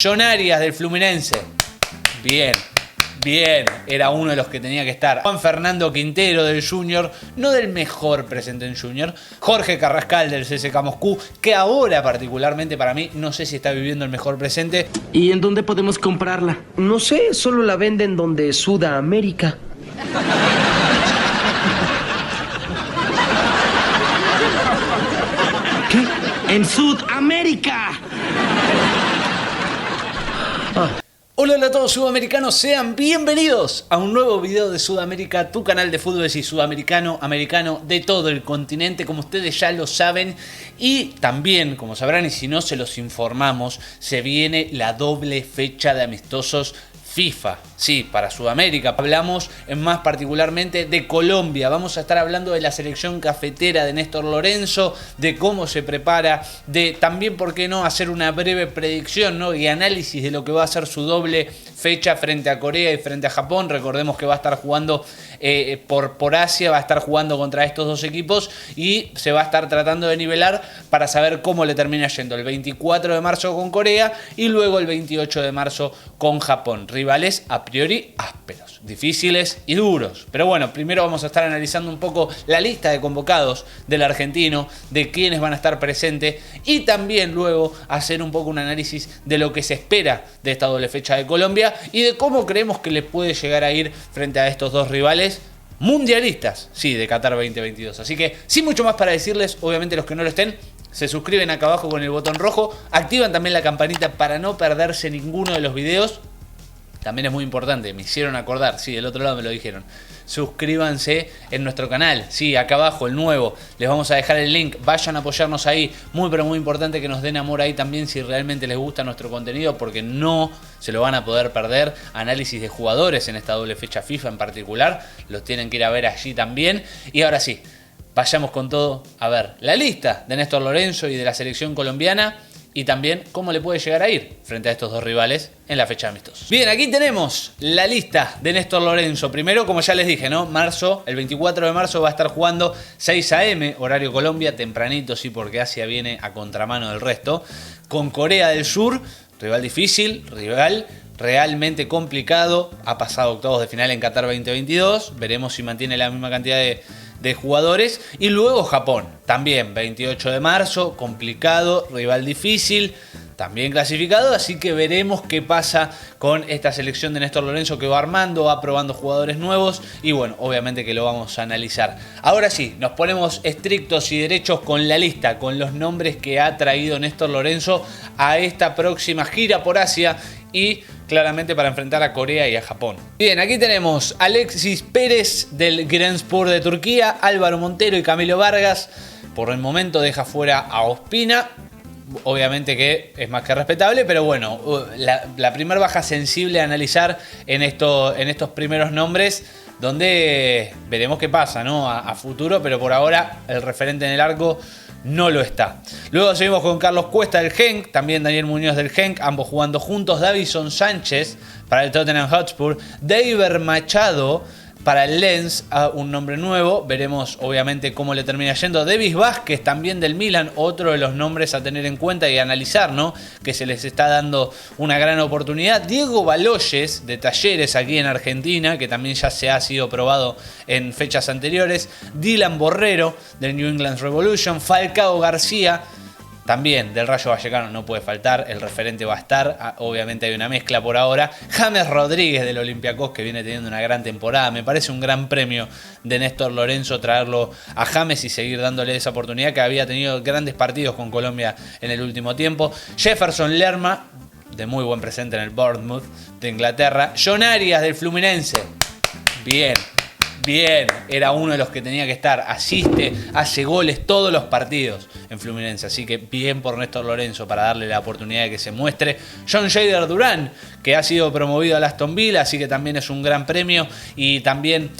John Arias del Fluminense. Bien, bien. Era uno de los que tenía que estar. Juan Fernando Quintero del Junior. No del mejor presente en Junior. Jorge Carrascal del CSKA Moscú. Que ahora particularmente para mí no sé si está viviendo el mejor presente. ¿Y en dónde podemos comprarla? No sé, solo la venden donde Sudamérica. ¿Qué? ¡En Sudamérica! Hola a todos sudamericanos, sean bienvenidos a un nuevo video de Sudamérica, tu canal de fútbol y sudamericano, americano, de todo el continente, como ustedes ya lo saben. Y también, como sabrán y si no se los informamos, se viene la doble fecha de amistosos FIFA, sí, para Sudamérica. Hablamos más particularmente de Colombia. Vamos a estar hablando de la selección cafetera de Néstor Lorenzo, de cómo se prepara, de también, por qué no, hacer una breve predicción, ¿no? Y análisis de lo que va a ser su doble fecha frente a Corea y frente a Japón. Recordemos que va a estar jugando por Asia, va a estar jugando contra estos dos equipos y se va a estar tratando de nivelar para saber cómo le termina yendo el 24 de marzo con Corea y luego el 28 de marzo con Japón. Rivales a priori ásperos, difíciles y duros. Pero bueno, primero vamos a estar analizando un poco la lista de convocados del argentino, de quiénes van a estar presentes y también luego hacer un poco un análisis de lo que se espera de esta doble fecha de Colombia y de cómo creemos que le puede llegar a ir frente a estos dos rivales mundialistas, sí, de Qatar 2022. Así que sin mucho más para decirles, obviamente los que no lo estén, se suscriben acá abajo con el botón rojo, activan también la campanita para no perderse ninguno de los videos. También es muy importante, me hicieron acordar, sí, del otro lado me lo dijeron. Suscríbanse en nuestro canal, sí, acá abajo, el nuevo. Les vamos a dejar el link, vayan a apoyarnos ahí. Muy, pero muy importante que nos den amor ahí también si realmente les gusta nuestro contenido, porque no se lo van a poder perder. Análisis de jugadores en esta doble fecha FIFA en particular, los tienen que ir a ver allí también. Y ahora sí, vayamos con todo a ver la lista de Néstor Lorenzo y de la selección colombiana. Y también cómo le puede llegar a ir frente a estos dos rivales en la fecha de amistosos. Bien, aquí tenemos la lista de Néstor Lorenzo. Primero, como ya les dije, ¿no? Marzo, el 24 de marzo va a estar jugando 6 AM, horario Colombia, tempranito, sí, porque Asia viene a contramano del resto. Con Corea del Sur, rival difícil, rival realmente complicado. Ha pasado octavos de final en Qatar 2022. Veremos si mantiene la misma cantidad de jugadores. Y luego Japón, también 28 de marzo, complicado, rival difícil, también clasificado, así que veremos qué pasa con esta selección de Néstor Lorenzo que va armando, va probando jugadores nuevos y bueno, obviamente que lo vamos a analizar. Ahora sí, nos ponemos estrictos y derechos con la lista, con los nombres que ha traído Néstor Lorenzo a esta próxima gira por Asia y claramente para enfrentar a Corea y a Japón. Bien, aquí tenemos Alexis Pérez del Giresunspor de Turquía, Álvaro Montero y Camilo Vargas. Por el momento deja fuera a Ospina. Obviamente que es más que respetable, pero bueno, la primera baja sensible a analizar en estos primeros nombres, donde veremos qué pasa, ¿no? A futuro, pero por ahora el referente en el arco no lo está. Luego seguimos con Carlos Cuesta del Genk, también Daniel Muñoz del Genk, ambos jugando juntos. Davison Sánchez para el Tottenham Hotspur, David Machado para el Lens, un nombre nuevo. Veremos obviamente cómo le termina yendo. Davis Vázquez también del Milan, otro de los nombres a tener en cuenta y analizar, ¿no? Que se les está dando una gran oportunidad. Diego Baloyes de Talleres aquí en Argentina, que también ya se ha sido probado en fechas anteriores. Dylan Borrero del New England Revolution. Falcao García también del Rayo Vallecano, no puede faltar, el referente va a estar, obviamente hay una mezcla por ahora. James Rodríguez del Olympiacos, que viene teniendo una gran temporada, me parece un gran premio de Néstor Lorenzo traerlo a James y seguir dándole esa oportunidad, que había tenido grandes partidos con Colombia en el último tiempo. Jefferson Lerma, de muy buen presente en el Bournemouth de Inglaterra. John Arias del Fluminense, bien. Bien, era uno de los que tenía que estar, asiste, hace goles todos los partidos en Fluminense, así que bien por Néstor Lorenzo para darle la oportunidad de que se muestre. John Jader Durán, que ha sido promovido al Aston Villa, así que también es un gran premio y también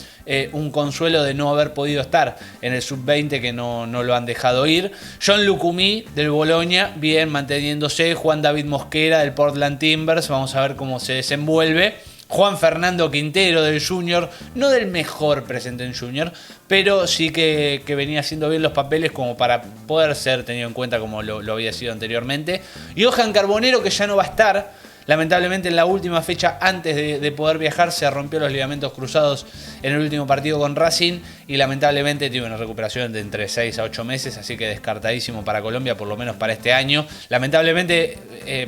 un consuelo de no haber podido estar en el sub-20, que no lo han dejado ir. John Lucumí del Bologna, bien manteniéndose. Juan David Mosquera del Portland Timbers, vamos a ver cómo se desenvuelve. Juan Fernando Quintero del Junior, no del mejor presente en Junior, pero sí que venía haciendo bien los papeles como para poder ser tenido en cuenta como lo había sido anteriormente. Johan Carbonero, que ya no va a estar, Lamentablemente en la última fecha, antes de poder viajar, se rompió los ligamentos cruzados en el último partido con Racing y lamentablemente tiene una recuperación de entre 6 a 8 meses, así que descartadísimo para Colombia, por lo menos para este año. Lamentablemente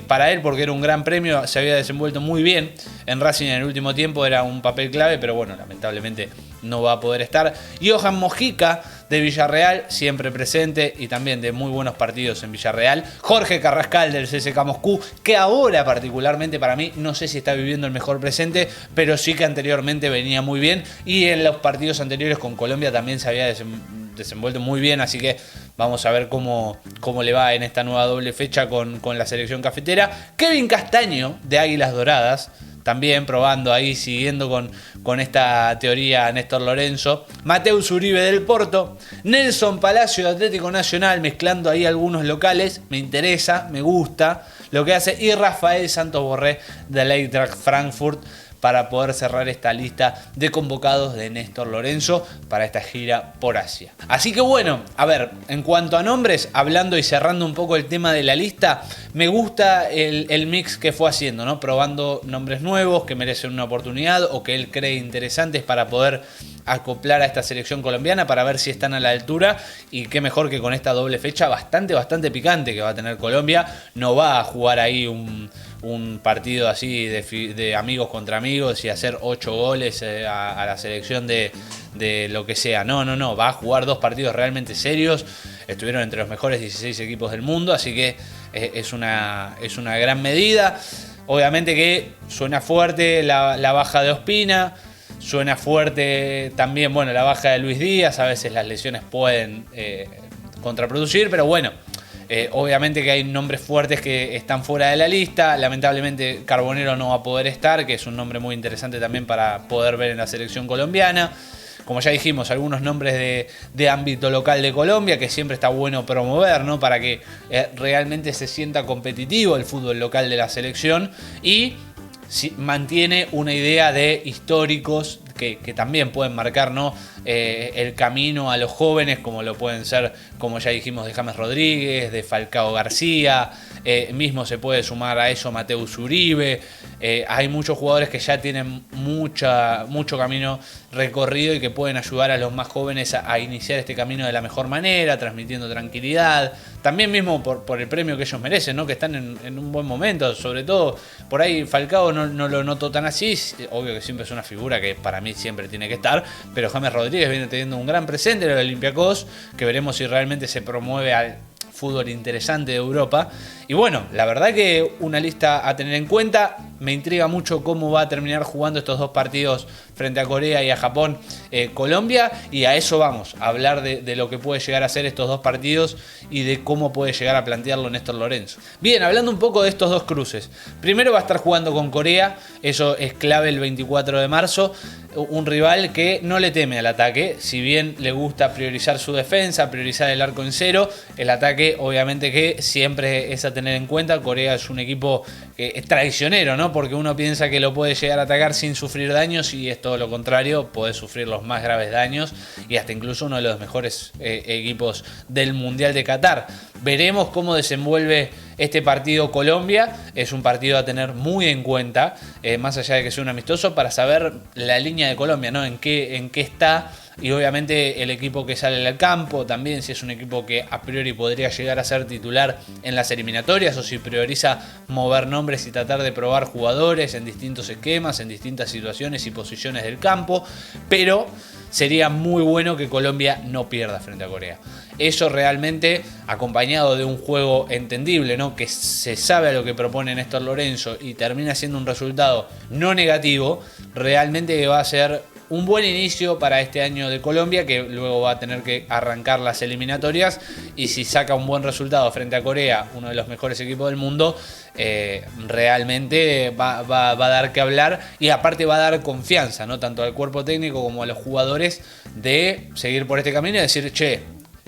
para él, porque era un gran premio, se había desenvuelto muy bien en Racing en el último tiempo, era un papel clave, pero bueno, lamentablemente no va a poder estar. Johan Mojica de Villarreal, siempre presente y también de muy buenos partidos en Villarreal. Jorge Carrascal del CSKA Moscú, que ahora particularmente para mí, no sé si está viviendo el mejor presente, pero sí que anteriormente venía muy bien y en los partidos anteriores con Colombia también se había desenvuelto muy bien, así que vamos a ver cómo le va en esta nueva doble fecha con la selección cafetera. Kevin Castaño de Águilas Doradas, también probando ahí, siguiendo con esta teoría Néstor Lorenzo. Mateus Uribe del Porto. Nelson Palacio de Atlético Nacional, mezclando ahí algunos locales. Me interesa, me gusta lo que hace. Y Rafael Santos Borré del Eintracht Frankfurt, para poder cerrar esta lista de convocados de Néstor Lorenzo para esta gira por Asia. Así que bueno, a ver, en cuanto a nombres, hablando y cerrando un poco el tema de la lista, me gusta el mix que fue haciendo, ¿no? Probando nombres nuevos que merecen una oportunidad o que él cree interesantes para poder acoplar a esta selección colombiana, para ver si están a la altura, y qué mejor que con esta doble fecha bastante picante que va a tener Colombia. No va a jugar ahí un partido así de amigos contra amigos y hacer 8 goles a la selección de lo que sea. No, va a jugar 2 partidos realmente serios. Estuvieron entre los mejores 16 equipos del mundo, así que es una gran medida. Obviamente que suena fuerte la baja de Ospina, suena fuerte también, bueno, la baja de Luis Díaz. A veces las lesiones pueden contraproducir, pero bueno, obviamente que hay nombres fuertes que están fuera de la lista. Lamentablemente Carbonero no va a poder estar, que es un nombre muy interesante también para poder ver en la selección colombiana. Como ya dijimos, algunos nombres de ámbito local de Colombia, que siempre está bueno promover, ¿no? Para que realmente se sienta competitivo el fútbol local de la selección, y mantiene una idea de históricos que también pueden marcar, ¿no? El camino a los jóvenes, como lo pueden ser, como ya dijimos, de James Rodríguez, de Falcao García. Mismo se puede sumar a eso Mateus Uribe. Hay muchos jugadores que ya tienen mucho camino recorrido y que pueden ayudar a los más jóvenes a iniciar este camino de la mejor manera, transmitiendo tranquilidad. También mismo por el premio que ellos merecen, ¿no? Que están en un buen momento. Sobre todo, por ahí Falcao no lo noto tan así. Obvio que siempre es una figura que para mí siempre tiene que estar, pero James Rodríguez viene teniendo un gran presente en el Olympiacos, que veremos si realmente se promueve al fútbol interesante de Europa. Y bueno, la verdad que una lista a tener en cuenta. Me intriga mucho cómo va a terminar jugando estos 2 partidos frente a Corea y a Japón, Colombia, y a eso vamos, a hablar de lo que puede llegar a ser estos 2 partidos y de cómo puede llegar a plantearlo Néstor Lorenzo. Bien, hablando un poco de estos 2 cruces. Primero va a estar jugando con Corea, eso es clave el 24 de marzo. Un rival que no le teme al ataque, si bien le gusta priorizar su defensa, priorizar el arco en cero, el ataque obviamente que siempre es a tener en cuenta. Corea es un equipo que es traicionero, ¿no? Porque uno piensa que lo puede llegar a atacar sin sufrir daños, y es todo lo contrario, puede sufrir los más graves daños, y hasta incluso uno de los mejores equipos del Mundial de Qatar. Veremos cómo desenvuelve este partido Colombia. Es un partido a tener muy en cuenta, más allá de que sea un amistoso, para saber la línea de Colombia, ¿no? En qué está, y obviamente el equipo que sale al campo también, si es un equipo que a priori podría llegar a ser titular en las eliminatorias, o si prioriza mover nombres y tratar de probar jugadores en distintos esquemas, en distintas situaciones y posiciones del campo. Pero sería muy bueno que Colombia no pierda frente a Corea. Eso realmente, acompañado de un juego entendible, ¿no? Que se sabe a lo que propone Néstor Lorenzo y termina siendo un resultado no negativo, realmente va a ser un buen inicio para este año de Colombia, que luego va a tener que arrancar las eliminatorias, y si saca un buen resultado frente a Corea, uno de los mejores equipos del mundo, realmente va a dar que hablar, y aparte va a dar confianza, ¿no? Tanto al cuerpo técnico como a los jugadores, de seguir por este camino y decir, che,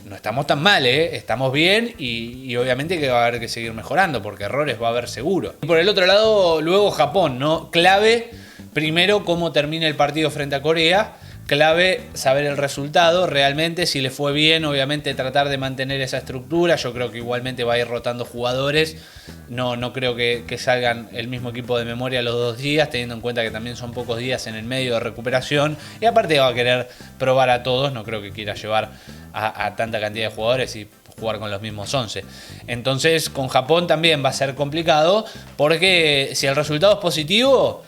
no estamos tan mal, estamos bien, y obviamente que va a haber que seguir mejorando, porque errores va a haber seguro. Y por el otro lado, luego Japón, ¿no? Clave, primero, cómo termina el partido frente a Corea. clave saber el resultado realmente, si le fue bien, obviamente tratar de mantener esa estructura. Yo creo que igualmente va a ir rotando jugadores, no creo que salgan el mismo equipo de memoria los 2 días, teniendo en cuenta que también son pocos días en el medio de recuperación, y aparte va a querer probar a todos, no creo que quiera llevar a tanta cantidad de jugadores y jugar con los mismos 11. Entonces con Japón también va a ser complicado, porque si el resultado es positivo,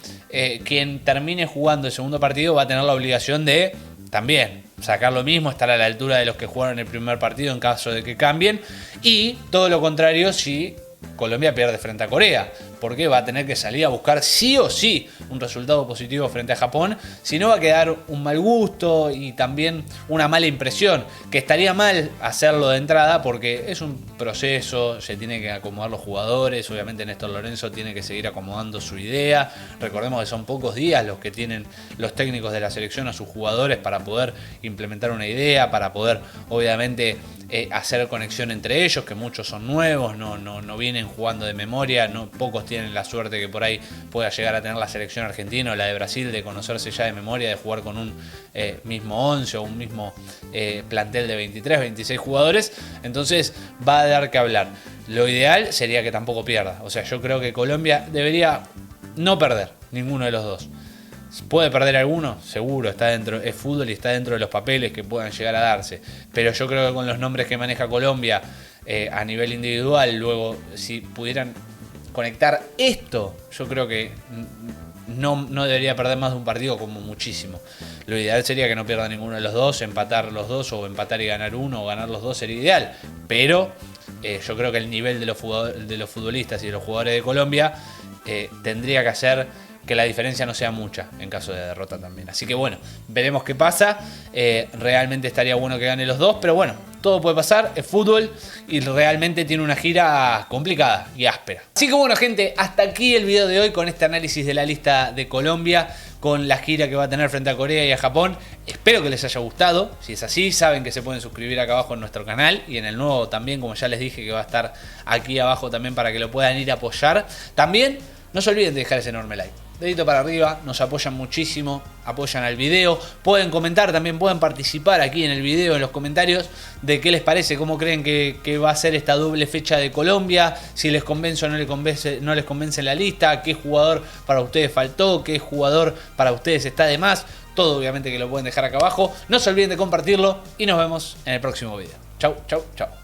quien termine jugando el segundo partido va a tener la obligación de también sacar lo mismo, estar a la altura de los que jugaron el primer partido en caso de que cambien, y todo lo contrario si Colombia pierde frente a Corea, porque va a tener que salir a buscar sí o sí un resultado positivo frente a Japón, si no va a quedar un mal gusto y también una mala impresión, que estaría mal hacerlo de entrada porque es un proceso, se tiene que acomodar los jugadores, obviamente Néstor Lorenzo tiene que seguir acomodando su idea, recordemos que son pocos días los que tienen los técnicos de la selección a sus jugadores para poder implementar una idea, para poder obviamente hacer conexión entre ellos, que muchos son nuevos, no vienen jugando de memoria, pocos tienen la suerte que por ahí pueda llegar a tener la selección argentina o la de Brasil, de conocerse ya de memoria, de jugar con un mismo 11 o un mismo plantel de 23, 26 jugadores. Entonces va a dar que hablar. Lo ideal sería que tampoco pierda. O sea, yo creo que Colombia debería no perder ninguno de los dos. ¿Puede perder alguno? Seguro, está dentro, es fútbol y está dentro de los papeles que puedan llegar a darse. Pero yo creo que con los nombres que maneja Colombia a nivel individual, luego si pudieran conectar esto, yo creo que no debería perder más de un partido como muchísimo. Lo ideal sería que no pierda ninguno de los dos, empatar los dos, o empatar y ganar uno, o ganar los dos sería ideal. Pero yo creo que el nivel de los futbolistas y de los jugadores de Colombia tendría que hacer que la diferencia no sea mucha en caso de derrota también. Así que bueno, veremos qué pasa. Realmente estaría bueno que gane los dos, pero bueno, todo puede pasar, es fútbol y realmente tiene una gira complicada y áspera. Así que bueno, gente, hasta aquí el video de hoy con este análisis de la lista de Colombia, con la gira que va a tener frente a Corea y a Japón. Espero que les haya gustado. Si es así, saben que se pueden suscribir acá abajo en nuestro canal y en el nuevo también, como ya les dije, que va a estar aquí abajo también para que lo puedan ir a apoyar. También no se olviden de dejar ese enorme like. Dedito para arriba, nos apoyan muchísimo, apoyan al video, pueden comentar también, pueden participar aquí en el video, en los comentarios, de qué les parece, cómo creen que va a ser esta doble fecha de Colombia, si les convence o no les convence la lista, qué jugador para ustedes faltó, qué jugador para ustedes está de más, todo obviamente que lo pueden dejar acá abajo. No se olviden de compartirlo y nos vemos en el próximo video. Chau, chau, chau.